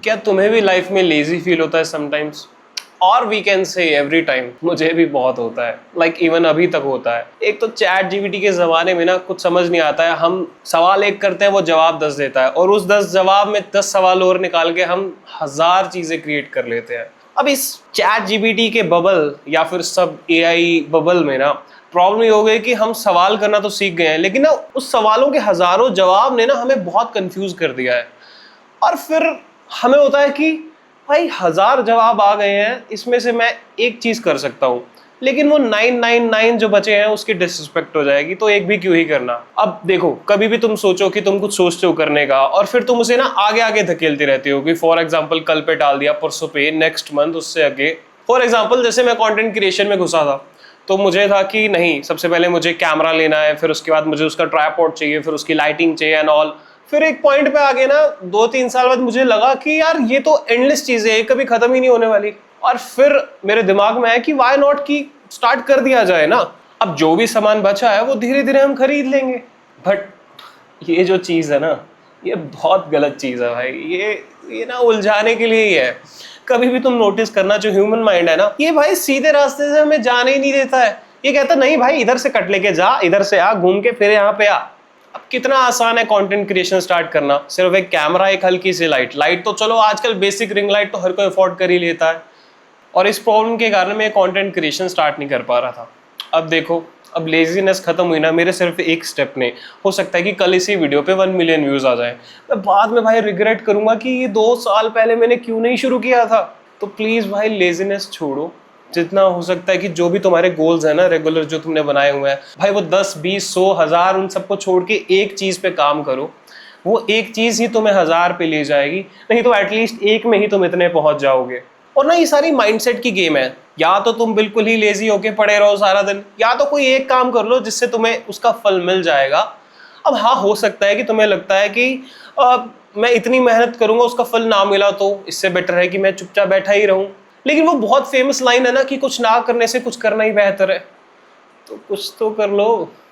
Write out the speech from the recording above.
क्या तुम्हें भी लाइफ में लेजी फील होता है समटाइम्स? और we can say every time. मुझे भी बहुत होता है, लाइक इवन अभी तक होता है। एक तो चैट जीपीटी के ज़माने में ना कुछ समझ नहीं आता है। हम सवाल एक करते हैं, वो जवाब 10 देता है, और उस 10 जवाब में 10 सवाल और निकाल के हम 1000 चीज़ें क्रिएट कर लेते हैं। अब इस चैट जीपीटी के बबल या फिर सब एआई बबल में ना प्रॉब्लम ये हो गई कि हम सवाल करना तो सीख गए हैं, लेकिन ना उस सवालों के हज़ारों जवाब ने ना हमें बहुत कंफ्यूज कर दिया है। और फिर हमें होता है कि भाई 1000 जवाब आ गए हैं, इसमें से मैं एक चीज कर सकता हूँ, लेकिन वो 999 जो बचे हैं उसकी डिसरिस्पेक्ट हो जाएगी, तो एक भी क्यों ही करना। अब देखो, कभी भी तुम सोचो कि तुम कुछ सोचते हो करने का, और फिर तुम उसे ना आगे आगे धकेलते रहते हो कि फॉर एग्जाम्पल कल पे टाल दिया, परसों पे, नेक्स्ट मंथ, उससे आगे। फॉर एग्जाम्पल जैसे मैं कंटेंट क्रिएशन में घुसा था, तो मुझे था कि नहीं, सबसे पहले मुझे कैमरा लेना है, फिर उसके बाद मुझे उसका ट्राइपॉड चाहिए, फिर उसकी लाइटिंग चाहिए एंड ऑल। फिर एक पॉइंट पे आगे ना 2-3 साल बाद मुझे लगा कि यार ये तो एंडलेस चीज है, ये कभी खत्म ही नहीं होने वाली। और फिर मेरे दिमाग में आया कि व्हाई नॉट की स्टार्ट कर दिया जाए ना। अब जो भी सामान बचा है वो धीरे धीरे हम खरीद लेंगे। बट ये जो चीज है ना, ये बहुत गलत चीज है भाई। ये ना उलझाने के लिए ही है। कभी भी तुम नोटिस करना, जो ह्यूमन माइंड है ना, ये भाई सीधे रास्ते से हमें जाने ही नहीं देता है। ये कहता नहीं भाई, इधर से कट लेके जा, इधर से आ, घूम के फिर यहाँ पे आ। अब कितना आसान है कंटेंट क्रिएशन स्टार्ट करना। सिर्फ एक कैमरा, एक हल्की सी लाइट तो चलो आजकल बेसिक रिंग लाइट तो हर कोई अफोर्ड कर ही लेता है। और इस प्रॉब्लम के कारण मैं कंटेंट क्रिएशन स्टार्ट नहीं कर पा रहा था। अब देखो, अब लेजीनेस खत्म हुई ना मेरे सिर्फ एक स्टेप ने। हो सकता है कि कल इसी वीडियो पे 1 मिलियन व्यूज आ जाए। मैं बाद में भाई रिग्रेट करूंगा कि ये 2 साल पहले मैंने क्यों नहीं शुरू किया था। तो प्लीज भाई लेजीनेस छोड़ो। जितना हो सकता है कि जो भी तुम्हारे गोल्स है ना रेगुलर, जो तुमने बनाए हुए हैं भाई, वो 10, 20, 100, 1000 उन सबको छोड़ के एक चीज पे काम करो। वो एक चीज ही तुम्हें 1000 पे ले जाएगी, नहीं तो एटलीस्ट एक में ही तुम इतने पहुंच जाओगे। और ना ये सारी माइंडसेट की गेम है। या तो तुम बिल्कुल ही लेजी होके पड़े रहो सारा दिन, या तो कोई एक काम कर लो जिससे तुम्हें उसका फल मिल जाएगा। अब हाँ, हो सकता है कि तुम्हें लगता है कि मैं इतनी मेहनत करूंगा उसका फल ना मिला, तो इससे बेटर है कि मैं चुपचाप बैठा ही रहूं। लेकिन वो बहुत फेमस लाइन है ना कि कुछ ना करने से कुछ करना ही बेहतर है। तो कुछ तो कर लो।